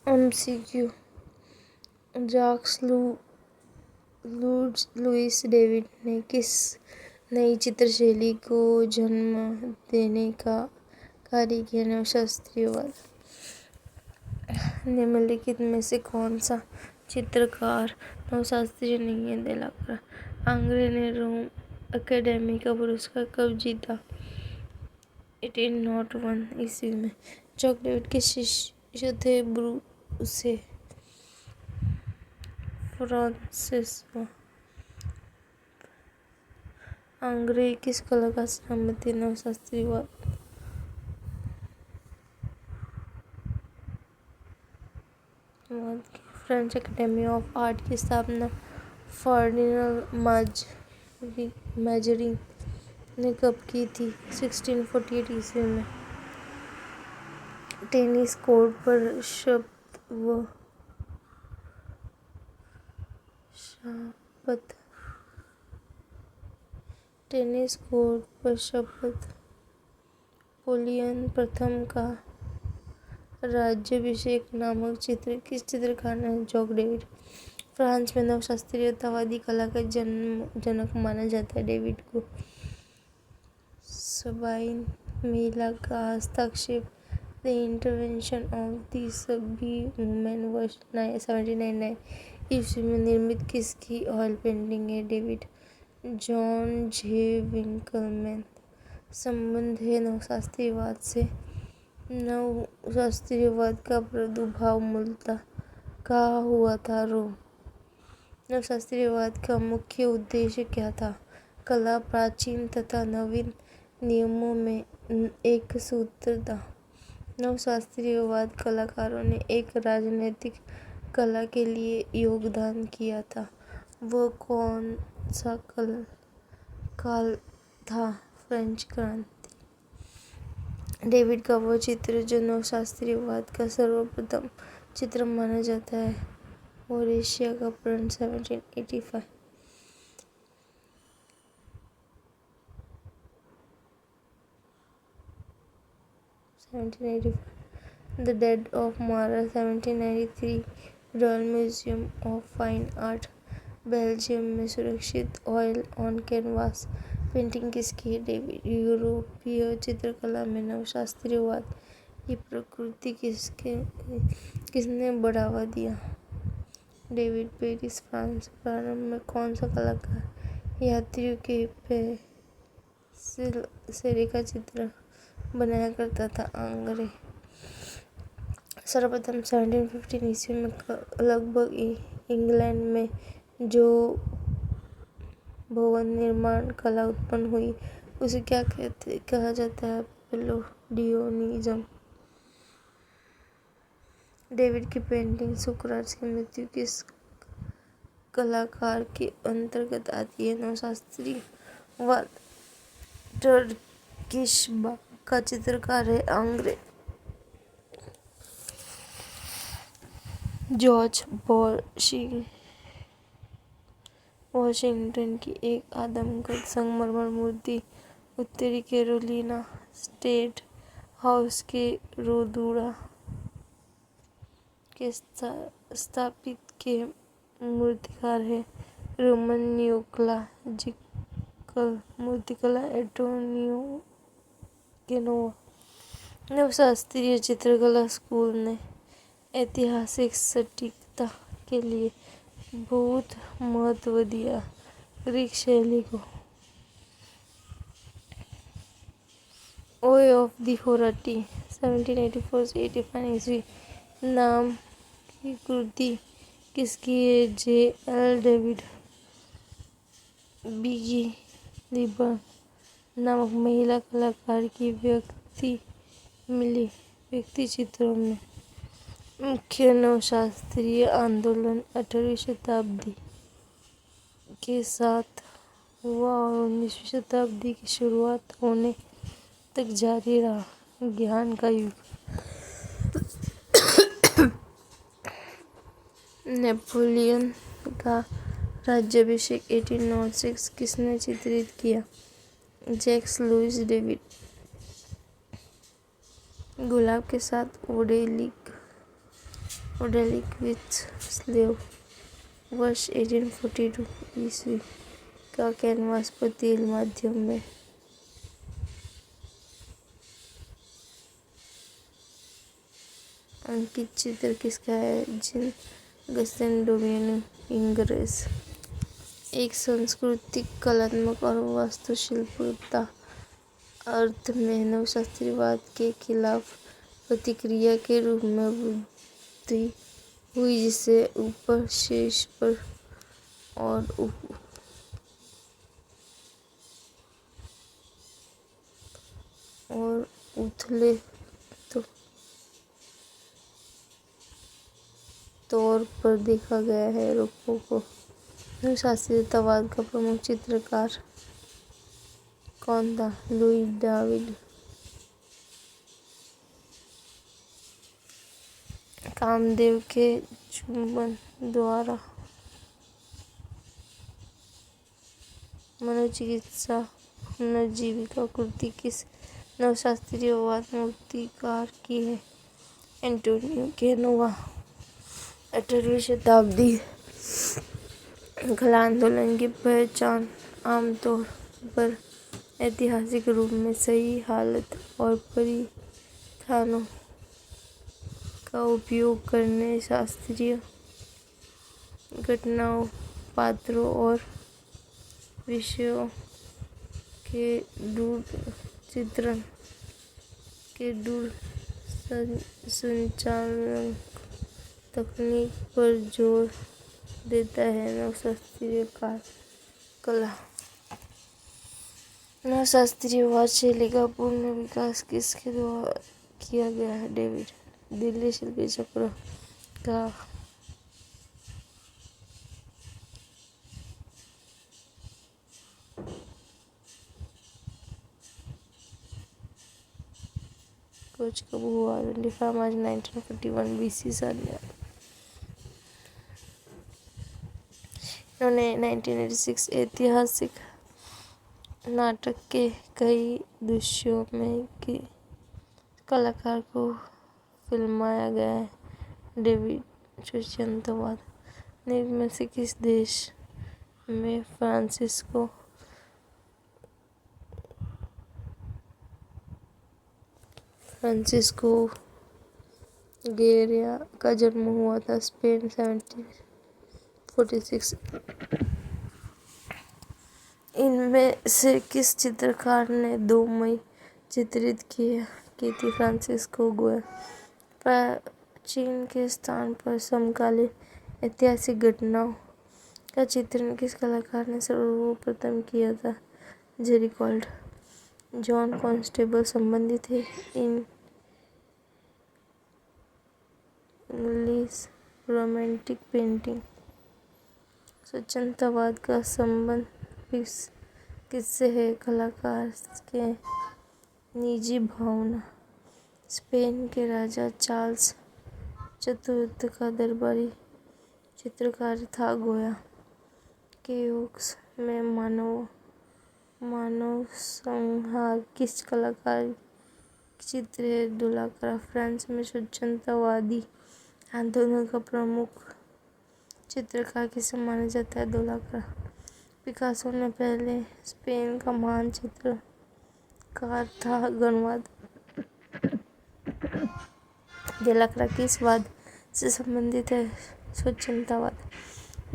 MCQ. Jacques Louis David ने किस नई चित्रशैली को जन्म देने का कार्य किया? नवशास्त्रीयवाद। निम्नलिखित में से कौन सा चित्रकार नवशास्त्रीय नहीं है? देलाक्रा। आंग्रे ने रोम अकेडमी का पुरस्कार कब जीता? 1801 ईस्वी में। जॉक डेविड के शिष्य थे ब्रूसे फ्रांसिस्को। आंग्रे किस कला का सहमत थे? नवशास्त्रीयवाद। फ्रेंच एकेडमी ऑफ आर्ट की स्थापना फर्डिनांड मैजरिन ने कब की थी? 1648 ईस्वी में। टेनिस कोर्ट पर शपथ नेपोलियन प्रथम का राज्याभिषेक नामक चित्र किस चित्रकार ने? Jacques David. फ्रांस में नवशास्त्रीयतावादी कला का जनक माना जाता है डेविड को। सबाइन मिला का हस्तक्षेप द इंटरवेंशन ऑफ द सभी वुमेन वर्ष 1799 ईस्वी में निर्मित किसकी ऑयल पेंटिंग है? डेविड जॉन जे विंकलमैन। संबंध है नवशास्त्रीयवाद से। नवशास्त्रीयवाद का प्रादुर्भाव मूलतः कहाँ हुआ था? रोम। नवशास्त्रीयवाद का मुख्य उद्देश्य क्या था? कला प्राचीन तथा नवीन नियमों में एक सूत्रता। नवशास्त्रीयवाद कलाकारों ने एक राजनीतिक कला के लिए योगदान किया था। वह कौन सा काल था? फ्रेंच क्रांति। डेविड का वह चित्र जो नवशास्त्रीयवाद का सर्वप्रथम चित्र माना जाता है? होरेशिया का प्रण 1785। द डेड ऑफ मारा 1793 royal museum of fine art Belgium में सुरक्षित ऑयल ऑन कैनवास पेंटिंग किसकी है? डेविड। यूरोपीय चित्रकला में नवशास्त्रीयवाद की प्रकृति किसने बढ़ावा दिया? डेविड। Paris France. प्रारंभ में कौन सा कलाकार यात्रियों के पैर से रेखा चित्र बनाया करता था? आंग्रे। सर्वप्रथम 1715 ईस्वी में लगभग इंग्लैंड में जो भवन निर्माण कला उत्पन्न हुई उसे क्या कहा जाता है? पैलेडियोनिज्म। डेविड की पेंटिंग सुकरात की मृत्यु किस कलाकार के अंतर्गत आती है? नवशास्त्रीयवाद। टर्किश बाग का चित्रकार है? आंग्रे। जॉर्ज वॉशिंगटन की एक आदमकद संगमरमर मूर्ति उत्तरी कैरोलिना स्टेट हाउस के रोदूड़ा के स्थापित के मूर्तिकार है? रोमन नियोक्लाजिकल मूर्तिकला एंटोनियो गेनोवा। नवशास्त्रीय चित्रकला स्कूल ने ऐतिहासिक सटीकता के लिए बहुत महत्व दिया। ग्रीक शैली को ओए ऑफ द होराटी 1784 से 85 ईस्वी नाम की कृति किसकी है? जे.एल. डेविड। बिगी लिबर्न नामक महिला कलाकार की व्यक्ति चित्रों में मुख्य नवशास्त्रीय आंदोलन 18वीं शताब्दी के साथ हुआ और 19वीं शताब्दी की शुरुआत होने तक जारी रहा। ज्ञान का युग। नेपोलियन का राज्याभिषेक 1806 किसने चित्रित किया? Jacques Louis David. गुलाब के साथ ओडेलिक ओडेलिक विथ स्लेव वर्ष 1842 ईस्वी का कैनवास पर तेल माध्यम में अंकित चित्र किसका है? जिन गस्टिन डोमिनिक इंग्रेस। एक सांस्कृतिक, कलात्मक और वास्तुशिल्पता अर्थ में नवशास्त्रीवाद के खिलाफ प्रतिक्रिया के रूप में वृद्धि हुई, जिसे ऊपर शीर्ष पर और उथले तौर पर देखा गया है। रोकोको नवशास्त्रीयतावाद का प्रमुख चित्रकार कौन था? Louis David. कामदेव के चुंबन द्वारा मनोचिकित्सा पुनर्जीविका कृति किस नवशास्त्रीयवाद मूर्तिकार की है? एंटोनियो गेनोवा। 18वीं शताब्दी कला आंदोलन की पहचान आमतौर पर ऐतिहासिक रूप में सही हालत और परिस्थानों का उपयोग करने, शास्त्रीय घटनाओं, पात्रों और विषयों के चित्रण के संचालन तकनीक पर जोर देता है। नवशास्त्रीय कला नवशास्त्रीयवाद शैली का पूर्ण विकास किसके द्वारा किया गया है? डेविड। दिल्ली शिल्पी चक्र का खोज कब हुआ? 25 मार्च 1941 BC सन। इन्होंने 1986 ऐतिहासिक नाटक के कई दृश्यों में कलाकार को फिल्माया गया है। डेविड। सूच्यंतवाद निम्न में से किस देश में फ्रांसिस्को गेरिया का जन्म हुआ था? स्पेन। 1746। इनमें से किस चित्रकार ने 2 मई चित्रित की थी? फ्रांसिस्को गोया। प्राचीन के स्थान पर समकालीन ऐतिहासिक घटनाओं का चित्रण किस कलाकार ने सर्वप्रथम किया था? जेरिकॉल्ड। जॉन कॉन्स्टेबल संबंधित है। English romantic painting. सूच्यंतवाद का संबंध किससे है? कलाकार के निजी भावना। स्पेन के राजा चार्ल्स चतुर्थ का दरबारी चित्रकार था। गोया के युग में मानव संहार किस कलाकार चित्र है? दुलाकरा। फ्रांस में सूच्यंतवादी आंदोलन का प्रमुख चित्रकार किसे माना जाता है? दुलाकरा। पिकासो ने पहले स्पेन का महान चित्रकार था। गणवाद। दुलाकरा किस वाद से संबंधित है? सूच्यंतवाद।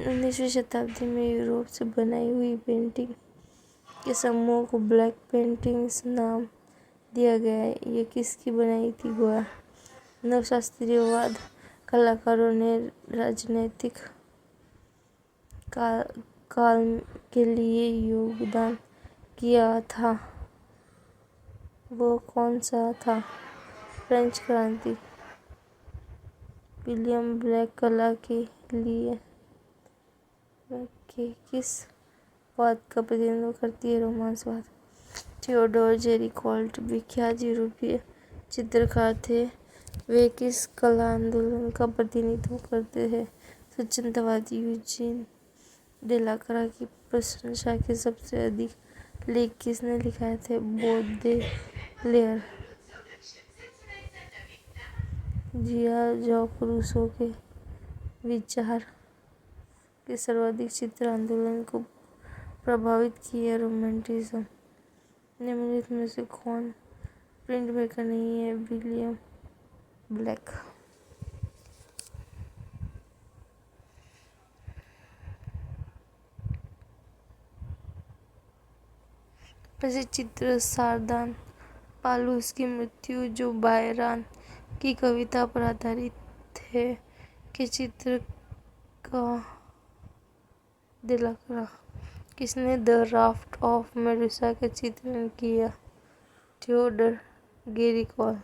19वीं शताब्दी में यूरोप से बनाई हुई पेंटिंग के समूह को ब्लैक पेंटिंग्स नाम दिया गया है। ये किसकी बनाई थी? गोया। नवशास्त्रीयवाद कलाकारों ने राजनैतिक काल के लिए योगदान किया था, वो कौन सा था? फ्रेंच क्रांति। विलियम ब्लेक कला के लिए किस वाद का प्रतिनिधित्व करती है? रोमांसवाद। थियोडोर जेरिकॉल्ट विख्यात यूरोपीय चित्रकार थे। वे किस कला आंदोलन का प्रतिनिधित्व करते हैं? सूच्यंतवाद। यूजीन डेलाक्रा की प्रशंसा के सबसे अधिक लेख किसने लिखे थे? बौद्ध लेयर। जिया जॉक रूसो के विचार के सर्वाधिक चित्र आंदोलन को प्रभावित किया। रोमांटिज्म निम्नलिखित में से कौन प्रिंट मेकर नहीं है? William black. प्रसिद्ध चित्र सारदान पालूस की मृत्यु जो बायरान की कविता पर आधारित है के चित्र का दिलकरा। किसने द राफ्ट ऑफ मेडुसा का चित्रण किया? थियोडर गेरिकॉल।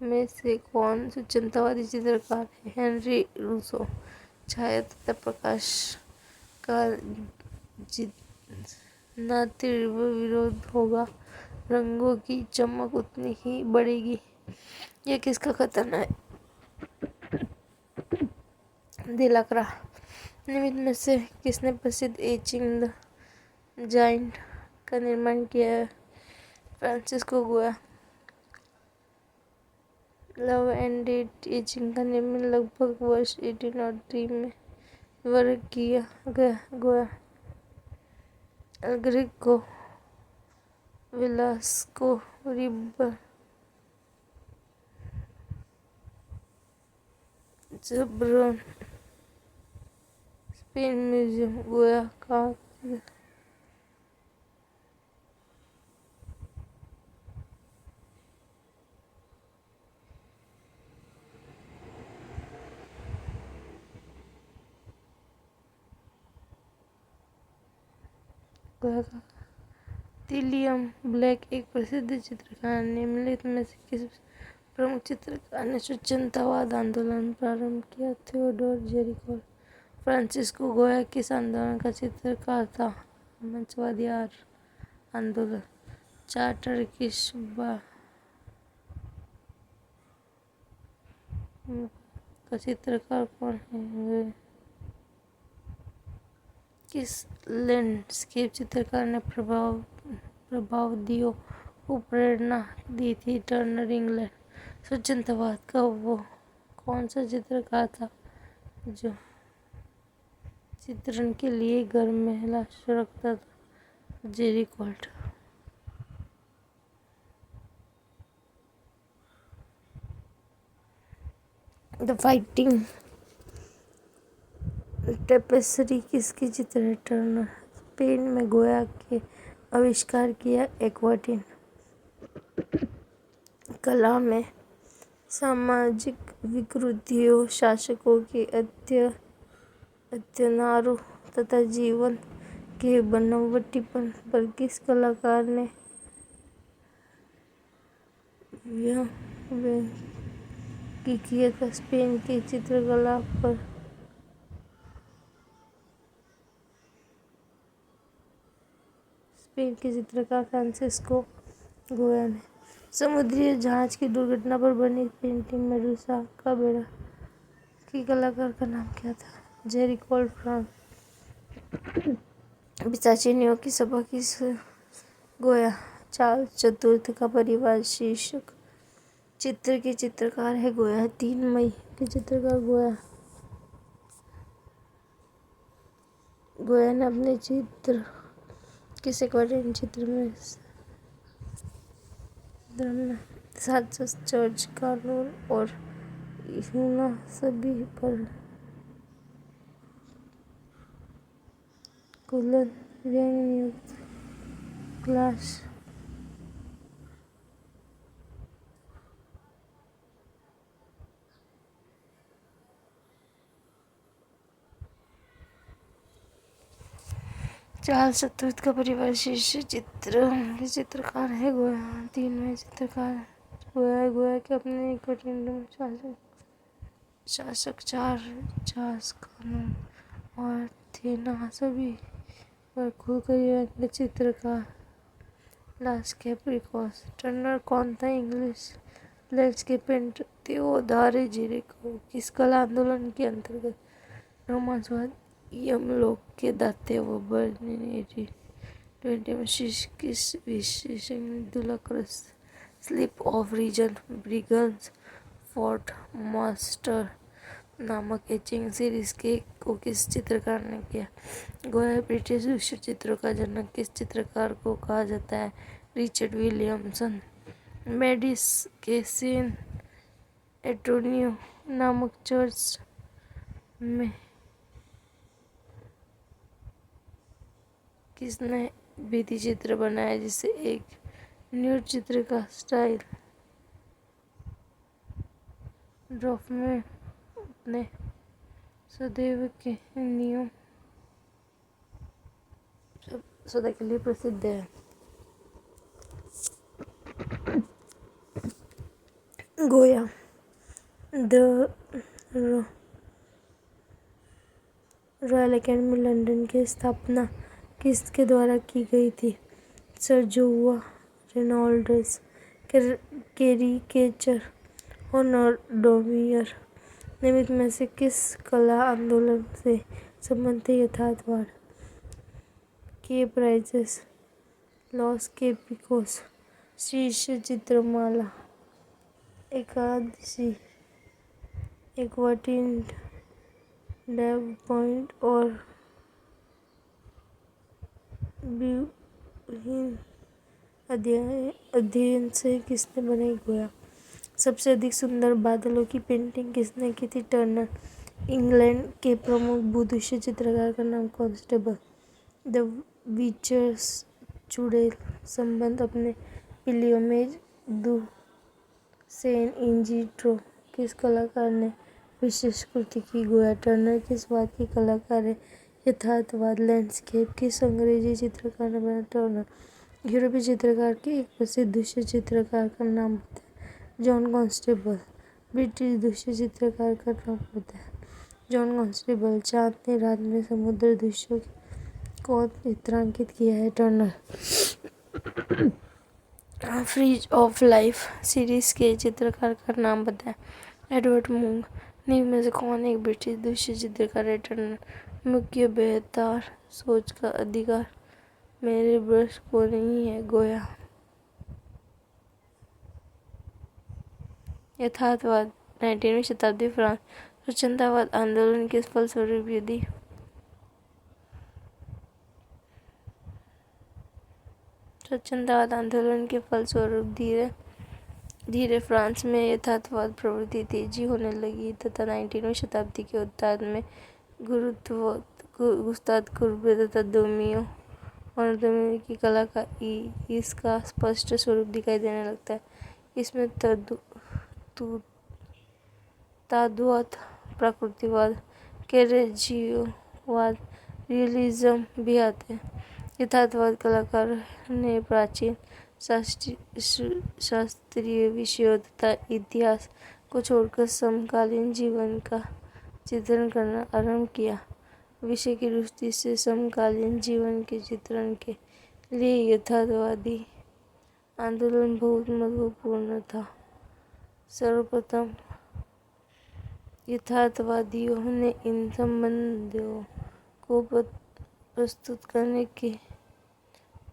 में से कौन स्वतंत्रवादी चित्रकार है? Henry Rousseau. छाया तथा प्रकाश का जितना तीव्र विरोध होगा, रंगों की चमक उतनी ही बढ़ेगी। यह किसका कथन है? दिलकरा। निम्न में से किसने प्रसिद्ध एचिंग द जाइंट का निर्माण किया है? फ्रांसिस्को गोया। लव एंड डेथ एचिंग का निर्माण लगभग वर्ष 1803 में वर्ग किया गया। गोया। एल ग्रेको वेलास्को रिबर जबरन स्पेन म्यूजियम। गोया का विलियम ब्लैक एक प्रसिद्ध चित्रकार। निम्नलिखित में से किस प्रमुख चित्रकार ने स्वतंत्रवाद आंदोलन प्रारंभ किया? थियोडोर जेरिकोल। फ्रांसिस्को गोया किस आंदोलन का चित्रकार था? मंचवादी आंदोलन। चार टर्किश का चित्रकार कौन है? किस लैंडस्केप चित्रकार ने प्रभावदियों को प्रेरणा दी थी? Turner England. स्वतंत्रवाद का वो कौन सा चित्रकार था जो चित्रण के लिए घर में लाश रखता था? जेरिकोल्ट। द फाइटिंग टेपेस्ट्री किसकी चित्र है? टर्नर। स्पेन में गोया के आविष्कार किया। एक्वाटिन। कला में सामाजिक विकृतियों, शासकों के अत्याचारों तथा जीवन के बनावटीपन पर किस कलाकार ने व्यंग्य किया था? स्पेन की चित्रकला पर स्पेन के चित्रकार फ्रांसिस्को गोया ने। समुद्री जहाज की दुर्घटना पर बनी पेंटिंग मेडुसा का बेड़ा की कलाकार का नाम क्या था? जेरिकोल। फ्रांस। पिशाचिनियों की सभा किस गोया? चार्ल्स चतुर्थ का परिवार शीर्षक चित्र के चित्रकार है गोया। 3 मई के चित्रकार गोया। गोया ने अपने चित्र किस एक्वाटिन चित्र में धर्म, साजिश, चर्च, कानून और यूना सभी पर कुलन व्यंग नियुक्त क्लास। चार्ल्स चतुर्थ का परिवार शीर्ष चित्र के चित्रकार है गोया। 3 में चित्रकार गोया। गोया के अपने एक्वाटिन शासक चार्ल्स, कानून और थेना सभी पर खुलकर व्यंग्य चित्रकार लास कैप्रिकॉस। टर्नर कौन था? English landscape painter. थियोडोर जेरिकोल किस कला आंदोलन के अंतर्गत? रोमांसवाद यमलोक के दाते व बर्न इन 1820 में किस विशेषण दुलाक्रस sleep of reason brings forth monsters नामक एचिंग सीरीज को किस चित्रकार ने किया? गोया ब्रिटिश दृश्य चित्रों का जनक किस चित्रकार को कहा जाता है? Richard Williamson. मेडिस के सेंट एंटोनियो नामक चर्च में किसने भित्ति चित्र बनाया जिसे एक न्यूड चित्र का स्टाइल? ड्रॉफ में अपने सदैव के नियम सदा के लिए प्रसिद्ध है। गोया द रॉयल एकेडमी लंदन की स्थापना किसके द्वारा की गई थी? Sir जोहुआ Reynolds. कैरिकेचर और डोमियर निम्न में से किस कला आंदोलन से संबंधित यथार्थवाद? के प्राइजेस, लॉस केपिकोस, शीर्ष चित्रमाला, एकादशी, एक्वाटिंट डेव पॉइंट और व्यूहीन अध्ययन से किसने बनाई? गोया। सबसे अधिक सुंदर बादलों की पेंटिंग किसने की थी? टर्नर। इंग्लैंड के प्रमुख भूदृश्य चित्रकार का नाम? कॉन्स्टेबल। द विचर्स चुड़ैल संबंध अपने पिलियोमेज दु सेन इंजिट्रो किस कलाकार ने विशेष कृति की? गोया। टर्नर किस बात की कलाकार है? यथार्थवाद। लैंडस्केप किस अंग्रेजी चित्रकार ने बनाया? टर्नर। यूरोपीय चित्रकार के एक प्रसिद्ध दृश्य चित्रकार का नाम बताएं? John constable. ब्रिटिश दृश्य चित्रकार का नाम बताएं? John constable. चांद ने रात में समुद्र दृश्यों को चित्रांकित किया है? Turner. Fridge of life series के चित्रकार का नाम बताएं? एडवर्ड मुंग। निम्न में से कौन एक ब्रिटिश दृश्य चित्रकार है? टर्नर। मुख्य बेहतर सोच का अधिकार मेरे ब्रश को नहीं है? गोया। यथार्थवाद 19वीं शताब्दी फ्रांस स्वच्छंदतावाद आंदोलन के फलस्वरूप यदि स्वच्छंदतावाद आंदोलन के फलस्वरूप धीरे धीरे फ्रांस में यथार्थवाद प्रवृत्ति तेजी होने लगी तथा 19वीं शताब्दी के उत्तरार्ध में गुस्ताद कुर्बे तथा दोमियो और दोमियो की कला का इसका स्पष्ट स्वरूप दिखाई देने लगता है। इसमें ताद्वाद, प्रकृतिवाद, कैरेजियोवाद, रियलिज्म भी आते हैं। यथार्थवाद कलाकार ने प्राचीन शास्त्रीय विषयों तथा इतिहास को छोड़कर समकालीन जीवन का चित्रण करना आरंभ किया। विषय की दृष्टि से समकालीन जीवन के चित्रण के लिए यथार्थवादी आंदोलन बहुत महत्वपूर्ण था। सर्वप्रथम यथार्थवादियों ने इन संबंधों को प्रस्तुत करने के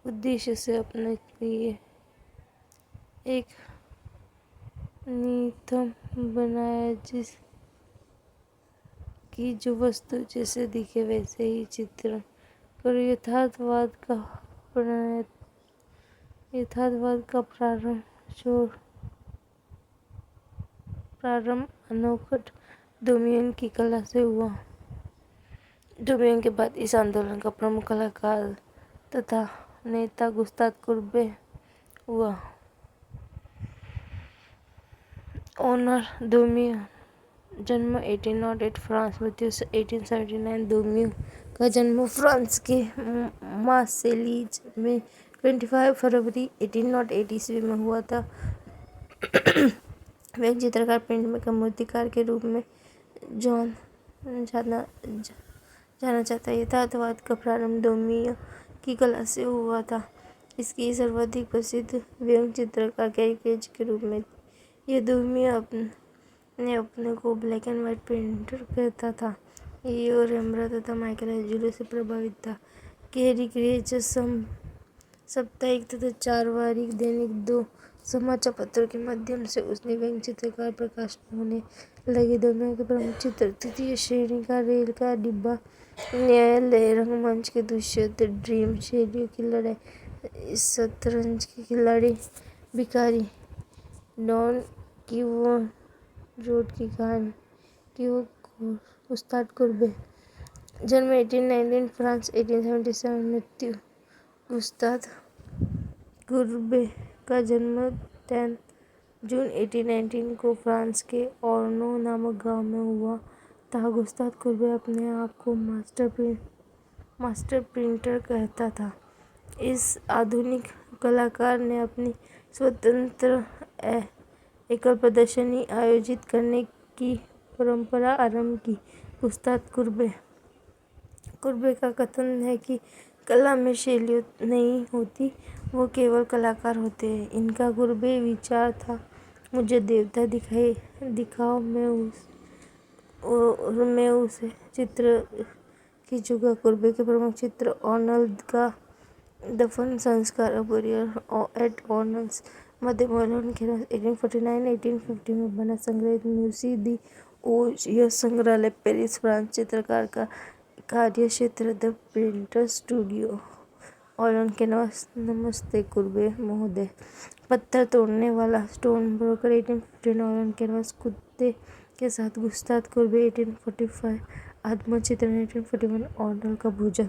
उद्देश्य से अपने लिए एक नियम बनाया जिस की जो वस्तु जैसे दिखे वैसे ही चित्रण करो। यथार्थवाद का प्रारंभ अनोखट डोमियन की कला से हुआ। डोमियन के बाद इस आंदोलन का प्रमुख कलाकार तथा नेता गुस्ताव कुर्बे हुआ। ऑनर दोमियो जन्म 1808 फ्रांस, मृत्यु 1879। दोमियो का जन्म फ्रांस के मार्सेलीज में 25 फरवरी 1808 ईस्वी में हुआ था। वह एक चित्रकार, प्रिंट मेकर, मूर्तिकार के रूप में जाना जाता है। यथार्थवाद का प्रारंभ दोमियो की कला से हुआ था। इसकी सर्वाधिक प्रसिद्ध व्यंग्य चित्रकार कैरिकेचर के रूप में यह दोमियो ने अपने को ब्लैक एंड व्हाइट पेंटर कहता था। ईओ रेम्ब्रा तथा माइकल एंजेलो से प्रभावित था। कैरी क्रिएचर साप्ताहिक तथा चारवारी दैनिक 2 समाचार पत्रों के माध्यम से उसने व्यंग्य चित्रकार प्रकाशित होने लगे। दुनिया के प्रमुख चित्र तृतीय श्रेणी का रेल का डिब्बा, न्यायालय, रंगमंच के दुष्यंत, ड्रीम, शैलियों की लड़ाई, शतरंज के खिलाड़ी, भिखारी, डॉन कीवोट की कहानी, उस्ताद कुर्बे। जन्म 1819 फ्रांस, 1877 मृत्यु। उस्ताद कुर्बे का जन्म 10 जून 1819 को फ्रांस के ओर्नो नामक गांव में हुआ था। उस्ताद कुर्बे अपने आप को मास्टर प्रिंटर कहता था। इस आधुनिक कलाकार ने अपनी स्वतंत्र एकल प्रदर्शनी आयोजित करने की परंपरा आरंभ की। उस्ताद कुर्बे का कथन है कि कला में शैलियाँ नहीं होती, वो केवल कलाकार होते हैं। इनका कुर्बे विचार था, मुझे देवता दिखाओ, मैं उसे चित्र खींचूंगा। कुर्बे के प्रमुख चित्र आर्नल्ड का दफन संस्कार, बुरियल एट आर्नल्ड्स, मध्य ऑर्लेन कैनवास, 1849-1850 में बना संग्रहित म्यूसी दी ओज। यह संग्रहालय पेरिस, फ्रांस। चित्रकार का कार्यक्षेत्र द प्रिंटर स्टूडियो, ऑर्लेन कैनवास। नमस्ते कुर्बे महोदय। पत्थर तोड़ने वाला, स्टोन ब्रोकर, 1815, ऑर्लेन कैनवास। कुत्ते के साथ उस्ताद कुर्बे, 1845। आत्मचित्रण, 1841, आर्नल्ड का भोजन।